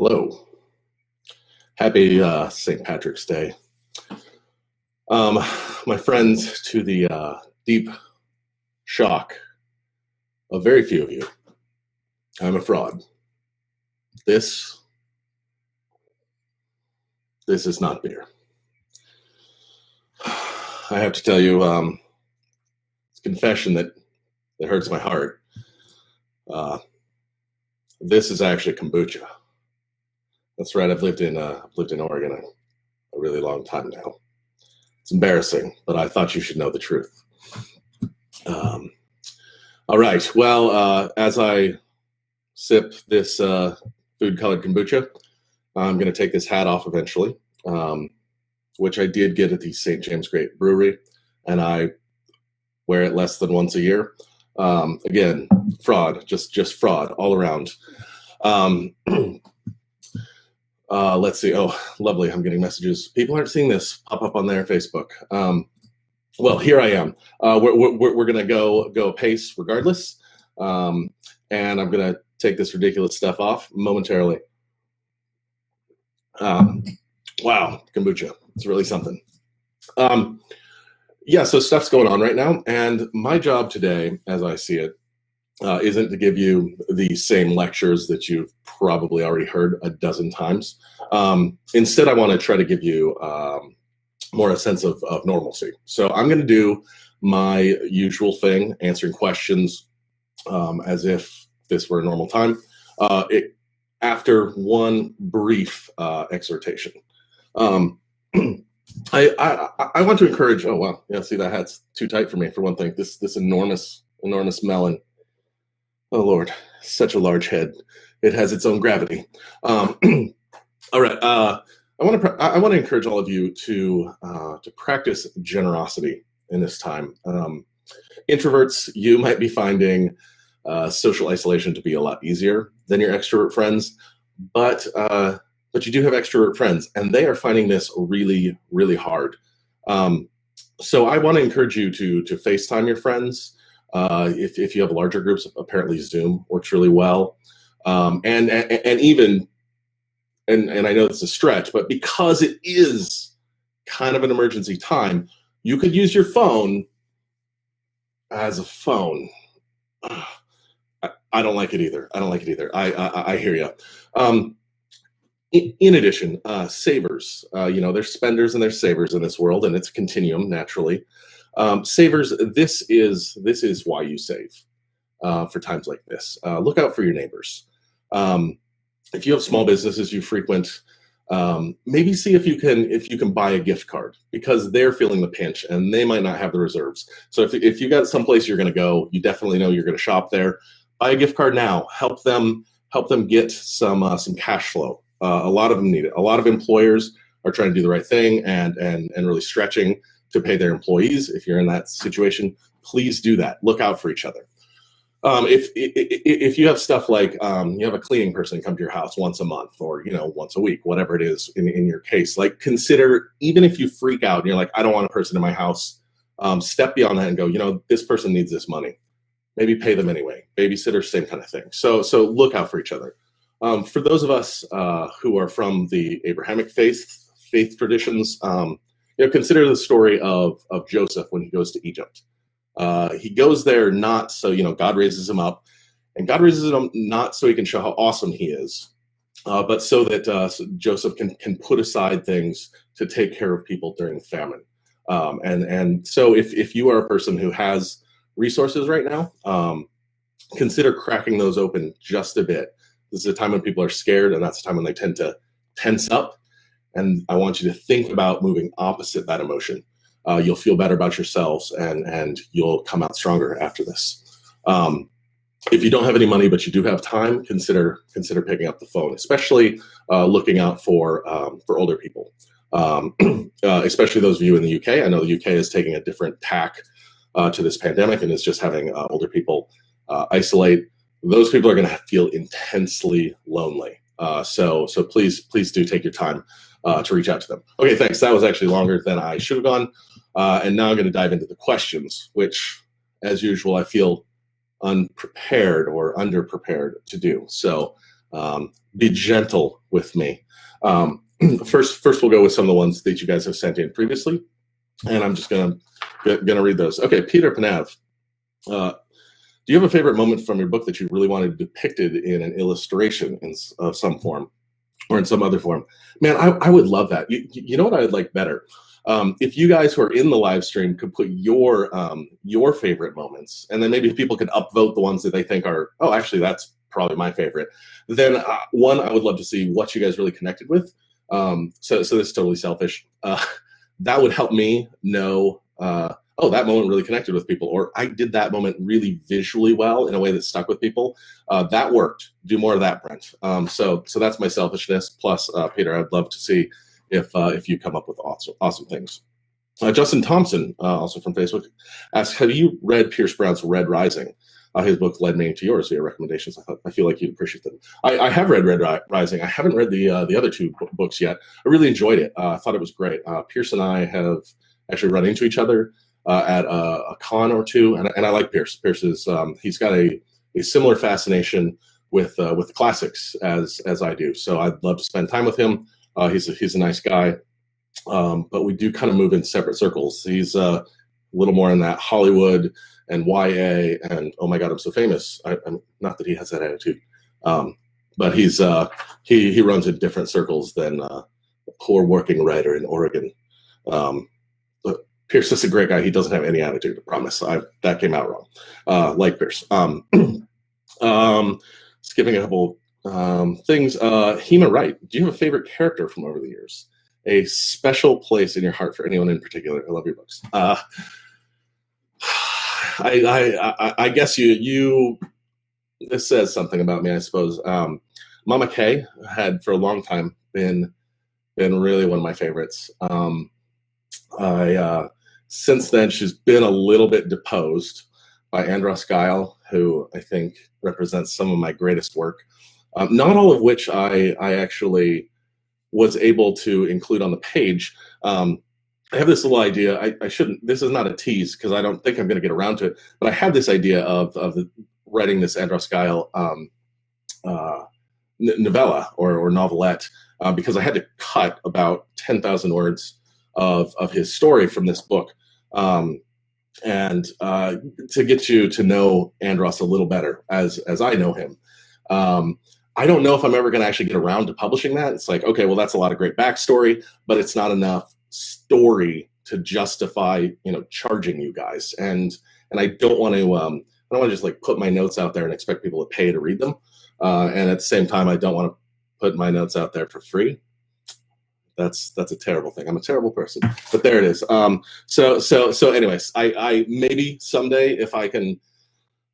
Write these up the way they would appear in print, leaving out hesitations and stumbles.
Hello. Happy St. Patrick's Day. My friends, to the deep shock of very few of you, I'm a fraud. This is not beer. I have to tell you, it's a confession that hurts my heart. This is actually kombucha. That's right. I've lived in Oregon a really long time now. It's embarrassing, but I thought you should know the truth. All right. Well, as I sip this food-colored kombucha, I'm going to take this hat off eventually, which I did get at the St. James Great Brewery, and I wear it less than once a year. Again, fraud, just fraud all around. Let's see. Oh, lovely. I'm getting messages. People aren't seeing this pop up on their Facebook. Well, here I am. We're going to go pace regardless. And I'm going to take this ridiculous stuff off momentarily. Wow, kombucha. It's really something. Yeah, so stuff's going on right now. And my job today, as I see it, isn't to give you the same lectures that you've probably already heard a dozen times. Instead, I want to try to give you more a sense of normalcy. So I'm going to do my usual thing, answering questions as if this were a normal time, after one brief exhortation. I want to encourage, oh, wow, yeah, see, that hat's too tight for me, for one thing. This enormous melon. Oh Lord, such a large head. It has its own gravity. All right. I want to encourage all of you to practice generosity in this time. Introverts, you might be finding social isolation to be a lot easier than your extrovert friends, but you do have extrovert friends, and they are finding this really, really hard. So I want to encourage you to FaceTime your friends. If you have larger groups, apparently Zoom works really well. And even, and I know it's a stretch, but because it is kind of an emergency time, you could use your phone as a phone. I don't like it either. I hear you. In addition, savers, there's spenders and there's savers in this world, and it's a continuum naturally. Savers, this is why you save for times like this. Look out for your neighbors. If you have small businesses you frequent, maybe see if you can buy a gift card, because they're feeling the pinch and they might not have the reserves. So if you got someplace you're going to go, you definitely know you're going to shop there. Buy a gift card now. Help them get some cash flow. A lot of them need it. A lot of employers are trying to do the right thing and really stretching to pay their employees. If you're in that situation, please do that. Look out for each other. If you have stuff like you have a cleaning person come to your house once a month, or once a week, whatever it is in your case, like, consider, even if you freak out and you're like, I don't want a person in my house, step beyond that and go, this person needs this money. Maybe pay them anyway. Babysitter, same kind of thing. So look out for each other. For those of us who are from the Abrahamic faith traditions, consider the story of Joseph when he goes to Egypt. He goes there not so, God raises him up, and God raises him not so he can show how awesome he is, but so that Joseph can put aside things to take care of people during the famine. And so if you are a person who has resources right now, consider cracking those open just a bit. This is a time when people are scared, and that's a time when they tend to tense up. And I want you to think about moving opposite that emotion. You'll feel better about yourselves, and you'll come out stronger after this. If you don't have any money but you do have time, consider picking up the phone, especially looking out for older people, especially those of you in the UK. I know the UK is taking a different tack to this pandemic and is just having older people isolate. Those people are going to feel intensely lonely. So please do take your time to reach out to them. Okay, thanks. That was actually longer than I should have gone. And now I'm going to dive into the questions, which, as usual, I feel unprepared or underprepared to do. So Be gentle with me. First, we'll go with some of the ones that you guys have sent in previously, and I'm just gonna read those. Okay, Peter Panav. Do you have a favorite moment from your book that you really wanted depicted in an illustration of some form or in some other form? Man, I would love that. You know what I would like better? If you guys who are in the live stream could put your favorite moments, and then maybe people could upvote the ones that they think are, oh, actually, that's probably my favorite. Then one, I would love to see what you guys really connected with. So this is totally selfish. That would help me know, oh, that moment really connected with people, or I did that moment really visually well in a way that stuck with people. That worked. Do more of that, Brent. So that's my selfishness. Plus, Peter, I'd love to see if you come up with awesome things. Justin Thompson, also from Facebook, asks, have you read Pierce Brown's Red Rising? His book led me to yours via recommendations. I feel like you'd appreciate them. I have read Red Rising. I haven't read the other two books yet. I really enjoyed it. I thought it was great. Pierce and I have actually run into each other at a con or two, and I like Pierce. Pierce is he's got a similar fascination with the classics as I do. So I'd love to spend time with him. He's a nice guy, but we do kind of move in separate circles. He's a little more in that Hollywood and YA and oh my God, I'm so famous. I'm not that he has that attitude, but he runs in different circles than a poor working writer in Oregon. But Pierce is a great guy. He doesn't have any attitude, I promise. That came out wrong. Like Pierce. Skipping a couple things. Hema Wright, do you have a favorite character from over the years? A special place in your heart for anyone in particular? I love your books. I guess you this says something about me, I suppose. Mama Kay had for a long time been really one of my favorites. Since then she's been a little bit deposed by Andros Geil, who I think represents some of my greatest work. Not all of which I actually was able to include on the page. I have this little idea. I shouldn't. This is not a tease because I don't think I'm going to get around to it. But I had this idea of writing this Andros Geil novella or novelette because I had to cut about 10,000 words of his story from this book, and to get you to know Andros a little better as I know him. I don't know if I'm ever going to actually get around to publishing that. It's like, okay, well, that's a lot of great backstory, but it's not enough story to justify, charging you guys. And I don't want to just like put my notes out there and expect people to pay to read them. And at the same time, I don't want to put my notes out there for free. That's a terrible thing. I'm a terrible person, but there it is. So anyways, I maybe someday if I can,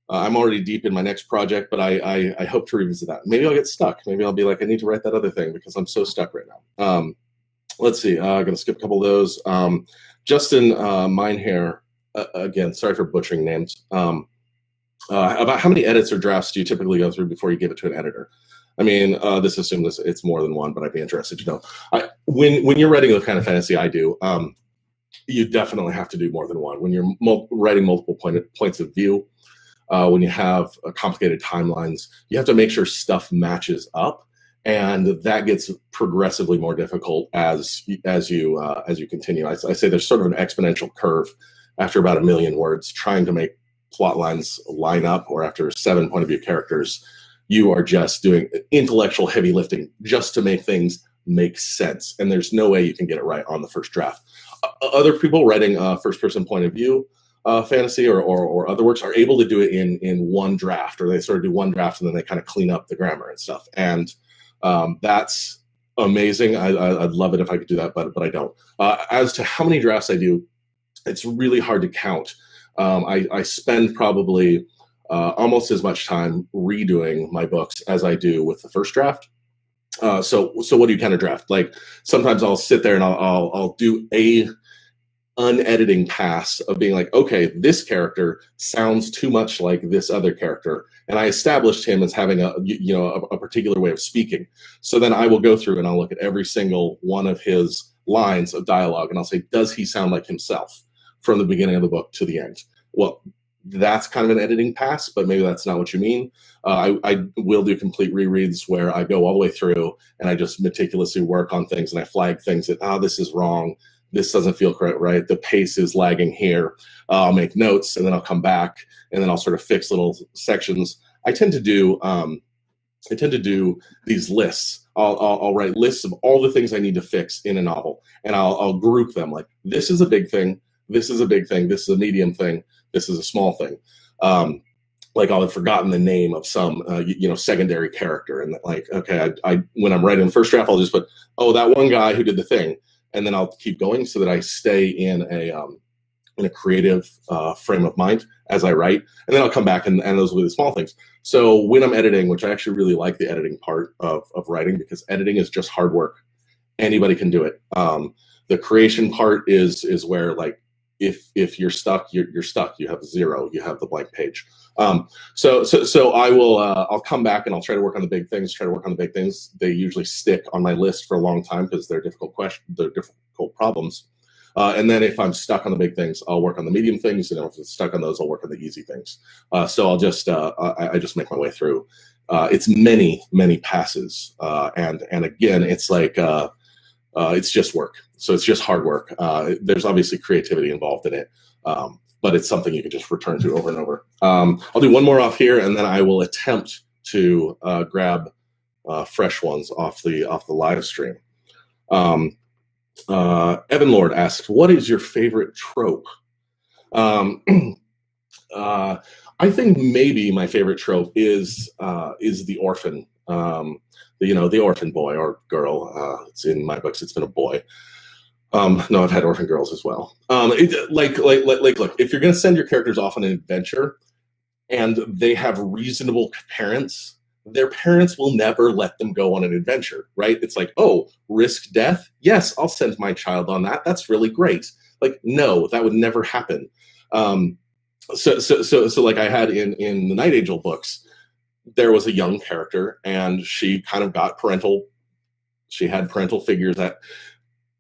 I'm already deep in my next project, but I hope to revisit that. Maybe I'll get stuck. Maybe I'll be like, I need to write that other thing because I'm so stuck right now. Let's see. I'm going to skip a couple of those. Justin Minehair, again, sorry for butchering names. About how many edits or drafts do you typically go through before you give it to an editor? I mean, this assumes it's more than one, but I'd be interested to know. When you're writing the kind of fantasy I do, you definitely have to do more than one. When you're writing multiple points of view, when you have complicated timelines, you have to make sure stuff matches up. And that gets progressively more difficult as you continue. I say there's sort of an exponential curve after about 1 million words, trying to make plot lines line up, or after 7 point of view characters, you are just doing intellectual heavy lifting just to make things make sense. And there's no way you can get it right on the first draft. Other people writing first person point of view fantasy or other works are able to do it in one draft, or they sort of do one draft and then they kind of clean up the grammar and stuff. And that's amazing. I'd love it if I could do that, but I don't. As to how many drafts I do, it's really hard to count. I spend probably almost as much time redoing my books as I do with the first draft. So what do you kind of draft? Like sometimes I'll sit there and I'll do a unediting pass of being like, okay, this character sounds too much like this other character, and I established him as having a particular way of speaking. So then I will go through and I'll look at every single one of his lines of dialogue and I'll say, does he sound like himself from the beginning of the book to the end? Well, that's kind of an editing pass, but maybe that's not what you mean. I will do complete rereads where I go all the way through and I just meticulously work on things and I flag things that, this is wrong. This doesn't feel correct, right? The pace is lagging here. I'll make notes and then I'll come back and then I'll sort of fix little sections. I tend to do these lists. I'll write lists of all the things I need to fix in a novel, and I'll group them. Like, this is a big thing. This is a big thing. This is a medium thing. This is a small thing. Like, I'll have forgotten the name of some, secondary character, and like, okay, I when I'm writing the first draft, I'll just put, that one guy who did the thing, and then I'll keep going so that I stay in a creative frame of mind as I write, and then I'll come back and those will be the small things. So when I'm editing, which I actually really like the editing part of writing, because editing is just hard work. Anybody can do it. The creation part is where, like, if you're stuck, you're stuck. You have zero. You have the blank page. So I will. I'll come back and I'll try to work on the big things. They usually stick on my list for a long time because they're difficult questions. They're difficult problems. And then if I'm stuck on the big things, I'll work on the medium things. And if I'm stuck on those, I'll work on the easy things. So I'll just I just make my way through. It's many passes, and again, it's like it's just work. So it's just hard work. There's obviously creativity involved in it, but it's something you can just return to over and over. I'll do one more off here, and then I will attempt to grab fresh ones off the live stream. Evan Lord asks, what is your favorite trope? I think maybe my favorite trope is the orphan, the orphan boy or girl. It's in my books, it's been a boy. No, I've had orphan girls as well. Look, if you're going to send your characters off on an adventure and they have reasonable parents, their parents will never let them go on an adventure, right? It's like, risk death? Yes, I'll send my child on that. That's really great. Like, no, that would never happen. So like I had in the Night Angel books, there was a young character and she kind of got she had parental figures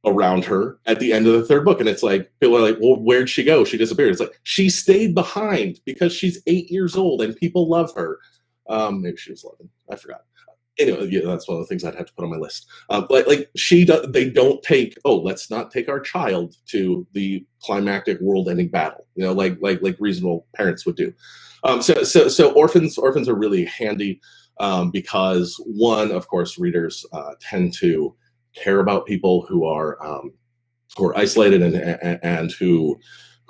around her at the end of the third book. And it's like, people are like, well, where'd she go? She disappeared. It's like, she stayed behind because she's 8 years old and people love her. Maybe she was 11. I forgot. Anyway, yeah, that's one of the things I'd have to put on my list. They don't take, let's not take our child to the climactic world-ending battle, like reasonable parents would do. So orphans are really handy because, one, of course, readers tend to care about people who are isolated and who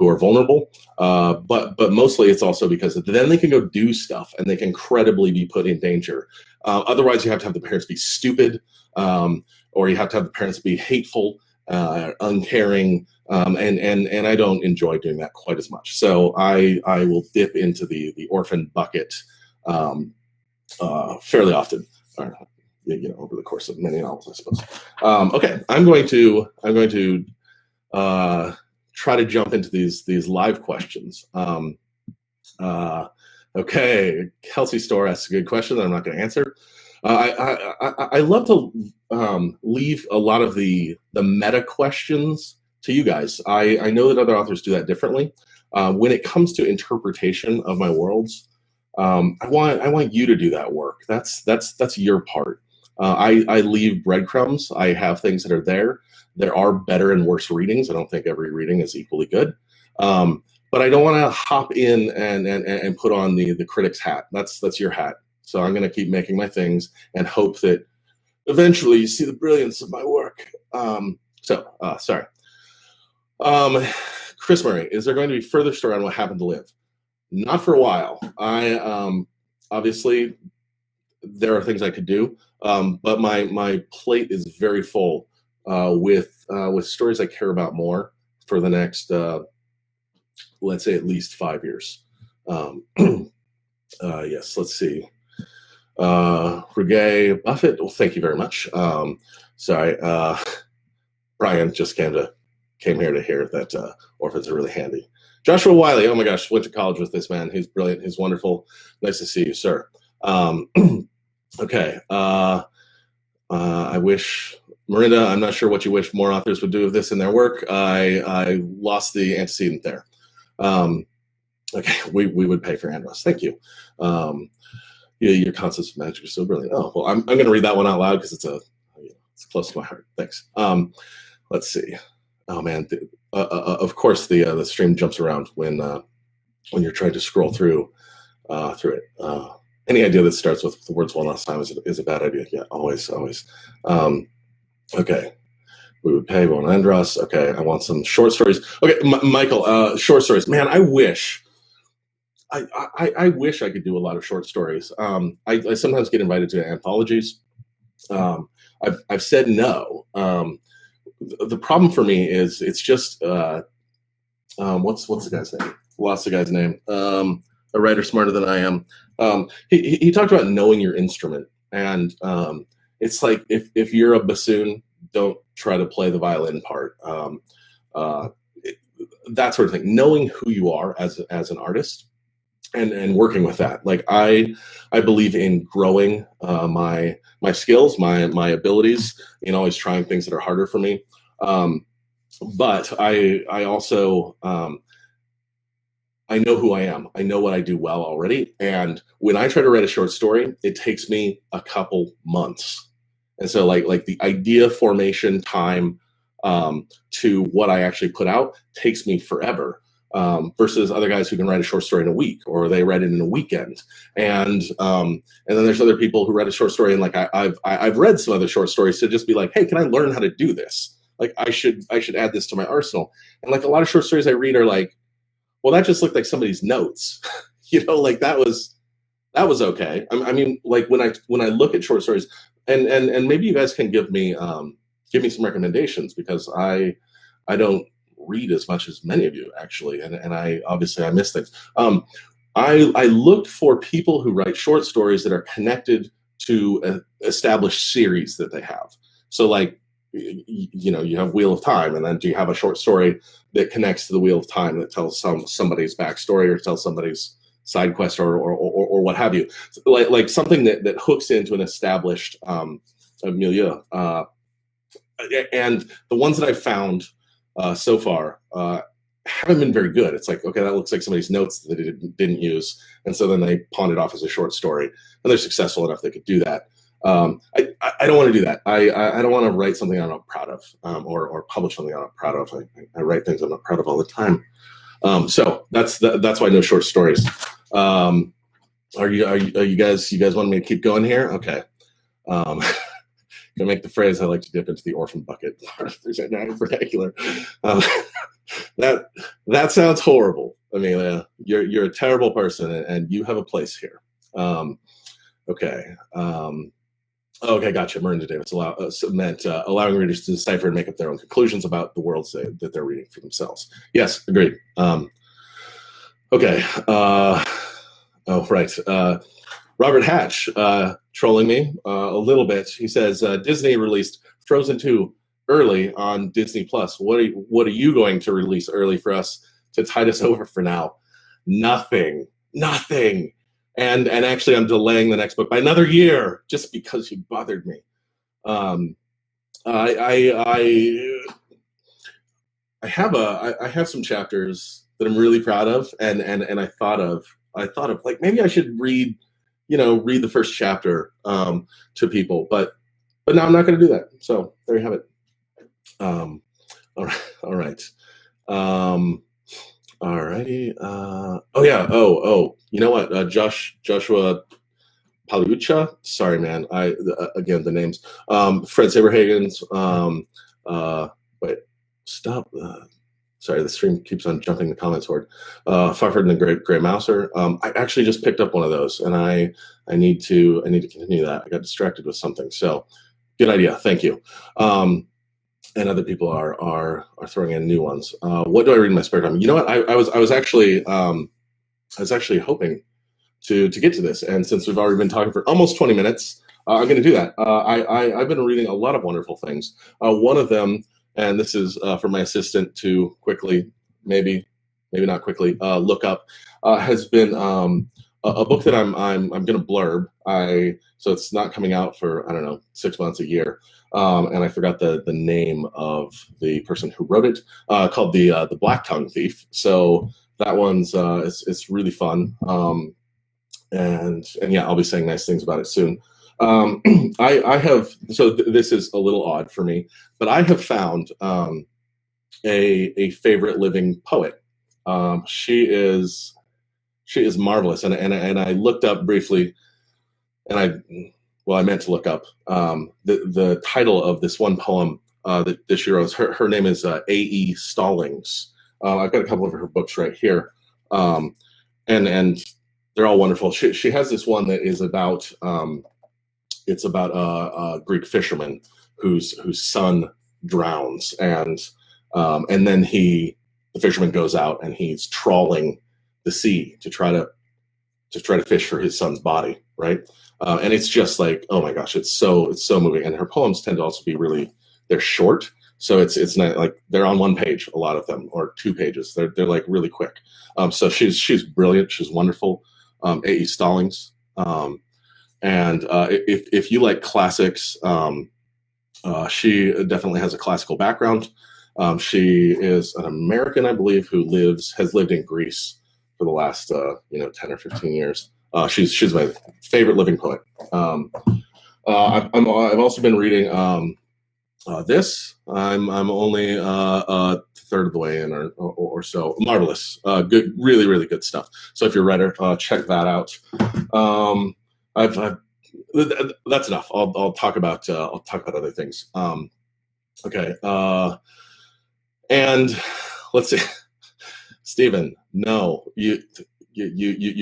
are vulnerable, but mostly it's also because then they can go do stuff and they can credibly be put in danger. Otherwise, you have to have the parents be stupid, or you have to have the parents be hateful, uncaring, and I don't enjoy doing that quite as much. So I will dip into the orphan bucket fairly often, over the course of many novels, I suppose. Okay, I'm going to try to jump into these live questions. Okay, Kelsey Store asks a good question that I'm not going to answer. I love to leave a lot of the meta questions to you guys. I know that other authors do that differently. When it comes to interpretation of my worlds, I want you to do that work. That's your part. I leave breadcrumbs. I have things that are there. There are better and worse readings. I don't think every reading is equally good. But I don't want to hop in and put on the critic's hat. That's your hat. So I'm going to keep making my things and hope that eventually you see the brilliance of my work. Sorry. Chris Murray, is there going to be further story on What Happened to Liv? Not for a while. Obviously there are things I could do, but my plate is very full with stories I care about more for the next, let's say, at least 5 years. Yes, let's see. Reggae Buffett, well, thank you very much. Sorry, Brian just came here to hear that orphans are really handy. Joshua Wiley, oh my gosh, went to college with this man. He's brilliant. He's wonderful. Nice to see you, sir. Okay. I wish, Miranda, I'm not sure what you wish more authors would do with this in their work. I lost the antecedent there. Okay, we would pay for hand rest. Thank you. Yeah, your concepts of magic are so brilliant. Oh well, I'm going to read that one out loud because it's close to my heart. Thanks. Let's see. Oh man, of course the stream jumps around when you're trying to scroll through it. Any idea that starts with the words "one last time" is a bad idea. Yeah, always. Okay. We would pay Von Andros. Okay, I want some short stories. Okay, Michael, short stories. Man, I wish I wish I could do a lot of short stories. I sometimes get invited to anthologies. I've said no. The problem for me is it's just what's the guy's name? Lost the guy's name. A writer smarter than I am. He talked about knowing your instrument, and it's like if you're a bassoon, don't try to play the violin part. That sort of thing. Knowing who you are as an artist and working with that. Like I believe in growing my skills, my abilities, always trying things that are harder for me. But I also I know who I am. I know what I do well already. And when I try to write a short story, it takes me a couple months. And so like the idea formation time to what I actually put out takes me forever. Versus other guys who can write a short story in a week, or they write it in a weekend. And then there's other people who write a short story, and like I've read some other short stories to just be like, hey, can I learn how to do this? Like I should add this to my arsenal. And like a lot of short stories I read are like, well, that just looked like somebody's notes. Like that was okay. I mean, like when I look at short stories, and maybe you guys can give me some recommendations, because I don't read as much as many of you actually, and I obviously miss things. I looked for people who write short stories that are connected to an established series that they have. So like you have Wheel of Time, and then do you have a short story that connects to the Wheel of Time that tells somebody's backstory or tells somebody's side quest or what have you, like something that hooks into an established milieu. And the ones that I've found so far haven't been very good. It's like, okay, that looks like somebody's notes that they didn't use, and so then they pawn it off as a short story, and they're successful enough they could do that. I don't want to do that. I don't want to write something I'm not proud of, or publish something I'm not proud of. I write things I'm not proud of all the time. So that's why no short stories. Are you guys want me to keep going here? Okay. Gonna make the phrase I like to dip into the orphan bucket. There's that vernacular. That sounds horrible, Amelia. You're a terrible person, and you have a place here. Okay. Okay, gotcha. Miranda Davis meant allowing readers to decipher and make up their own conclusions about the worlds that they're reading for themselves. Yes, agreed. Okay. Oh, right. Robert Hatch trolling me a little bit. He says Disney released Frozen 2 early on Disney Plus. What are you going to release early for us to tide us over for now? Nothing. And actually, I'm delaying the next book by another year just because you bothered me. I have some chapters that I'm really proud of, and I thought of like maybe I should read the first chapter to people, but now I'm not going to do that. So there you have it. All right. Alrighty. Oh yeah. Oh. You know what? Joshua Palucha. Sorry, man. Again the names. Fred Saberhagen's. Wait. Stop. Sorry, the stream keeps on jumping the comments board. Farford and the Gray Mouser. I actually just picked up one of those, and I need to continue that. I got distracted with something. So, good idea. Thank you. And other people are throwing in new ones. What do I read in my spare time? You know what? I was actually hoping to get to this, and since we've already been talking for almost 20 minutes, I'm going to do that. I've been reading a lot of wonderful things. One of them, and this is for my assistant to quickly, maybe not quickly, look up, has been a book that I'm going to blurb. So it's not coming out for, I don't know, 6 months, a year. And I forgot the name of the person who wrote it, called the Black Tongue Thief. So that one's it's really fun. And yeah, I'll be saying nice things about it soon. I have, this is a little odd for me, but I have found a favorite living poet. She is marvelous, and I looked up briefly, and I meant to look up the title of this one poem that she wrote. Her name is A.E. Stallings. I've got a couple of her books right here, and they're all wonderful. She has this one that is about it's about a Greek fisherman whose son drowns, and then the fisherman goes out and he's trawling the sea to try to fish for his son's body, right? And it's just like, oh my gosh, it's so moving. And her poems tend to also be they're short, so it's not like they're on one page, a lot of them, or 2 pages. They're like really quick. So she's brilliant. She's wonderful. A.E. Stallings. And if you like classics, she definitely has a classical background. She is an American, I believe, who has lived in Greece for the last 10 or 15 years. She's my favorite living poet. I've also been reading this. I'm only a third of the way in, or so. Marvelous, good, really, really good stuff. So if you're a writer, check that out. That's enough. I'll talk about other things. Okay. And let's see, Stephen. No, you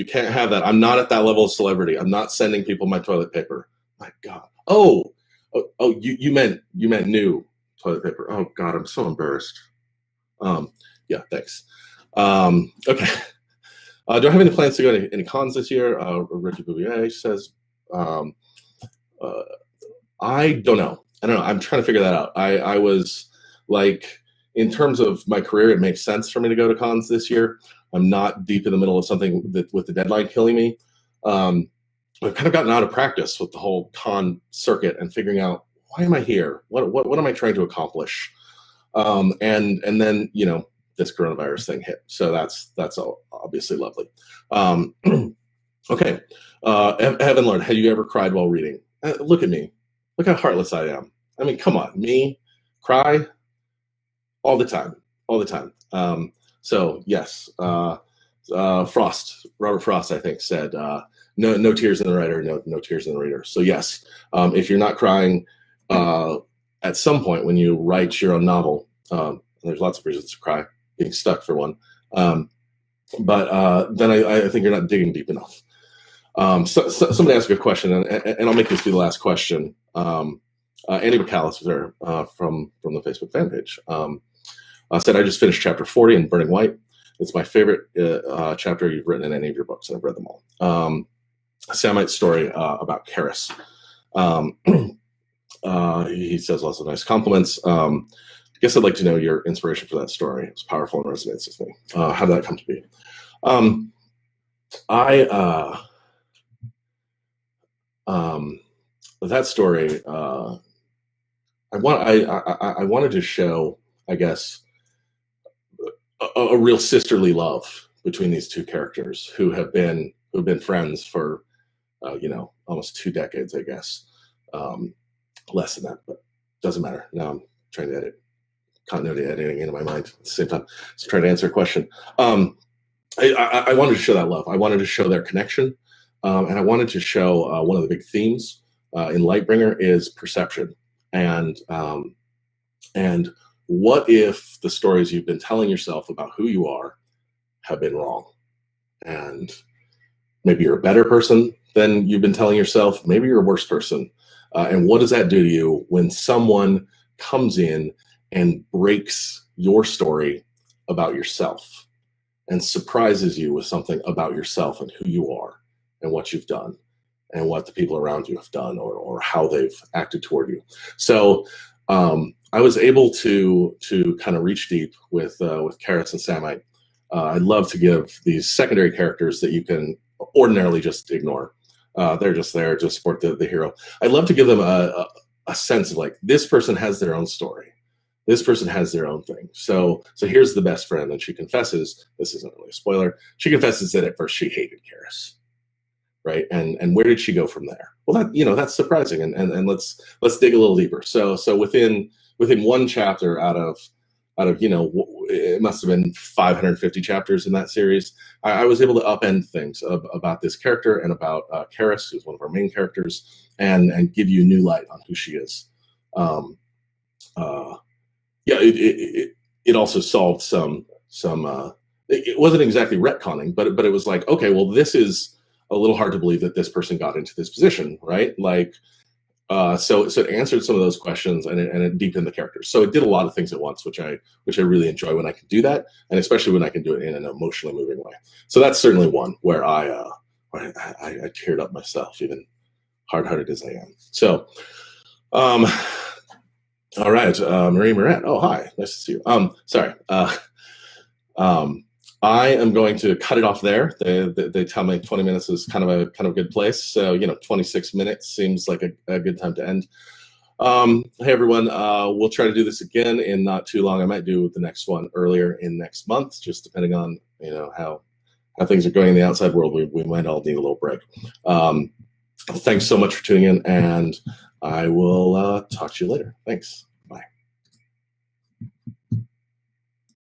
can't have that. I'm not at that level of celebrity. I'm not sending people my toilet paper. My God. Oh, you meant new toilet paper. Oh God, I'm so embarrassed. Yeah, thanks. Okay. Do I have any plans to go to any cons this year? Ricky Bouvier says, I don't know. I'm trying to figure that out. I was like, in terms of my career, it makes sense for me to go to cons this year. I'm not deep in the middle of something with the deadline killing me. I've kind of gotten out of practice with the whole con circuit and figuring out, why am I here? What am I trying to accomplish? And then, this coronavirus thing hit. So that's obviously lovely. Okay. Heaven Lord, have you ever cried while reading? Look at me. Look how heartless I am. I mean, come on, me cry all the time. So yes, Robert Frost, I think, said, no tears in the writer, no tears in the reader. So yes, if you're not crying at some point when you write your own novel, there's lots of reasons to cry, being stuck for one. But then I think you're not digging deep enough. So somebody asked a good question, and I'll make this be the last question. Andy McAllister from the Facebook fan page said, I just finished chapter 40 in Burning White. It's my favorite chapter you've written in any of your books, and I've read them all. Samite story about Karris. He says lots of nice compliments. I guess I'd like to know your inspiration for that story. It's powerful and resonates with me. How did that come to be? That story, I wanted to show, I guess, a real sisterly love between these two characters who have been friends for almost 2 decades, I guess. Less than that, but doesn't matter. Now I'm trying to edit continuity editing into my mind at the same time. So trying to answer a question. I wanted to show that love. I wanted to show their connection. And I wanted to show one of the big themes in Lightbringer is perception. And what if the stories you've been telling yourself about who you are have been wrong? And maybe you're a better person than you've been telling yourself. Maybe you're a worse person. And what does that do to you when someone comes in and breaks your story about yourself and surprises you with something about yourself and who you are and what you've done and what the people around you have done or how they've acted toward you? So I was able to kind of reach deep with Karris and Samite. I'd love to give these secondary characters that you can ordinarily just ignore. They're just there to support the hero. I love to give them a sense of like, this person has their own story. This person has their own thing. So here's the best friend, and she confesses, this isn't really a spoiler, she confesses that at first she hated Karris, right? And where did she go from there? Well, that's surprising, and let's dig a little deeper. So within one chapter out of it must have been 550 chapters in that series, I was able to upend things about this character and about Karris, who's one of our main characters, and give you new light on who she is. It also solved some it wasn't exactly retconning, but it was like, okay, well, this is a little hard to believe that this person got into this position, right? Like, so it answered some of those questions, and it deepened the characters. So it did a lot of things at once, which I really enjoy when I can do that, and especially when I can do it in an emotionally moving way. So that's certainly one where I teared up myself, even hard-hearted as I am. So, all right, Marie Moret. Oh, hi, nice to see you. Sorry. I am going to cut it off there. They tell me 20 minutes is kind of a good place. So 26 minutes seems like a good time to end. Hey everyone, we'll try to do this again in not too long. I might do the next one earlier in next month, just depending on how things are going in the outside world. We might all need a little break. Thanks so much for tuning in, and I will talk to you later. Thanks.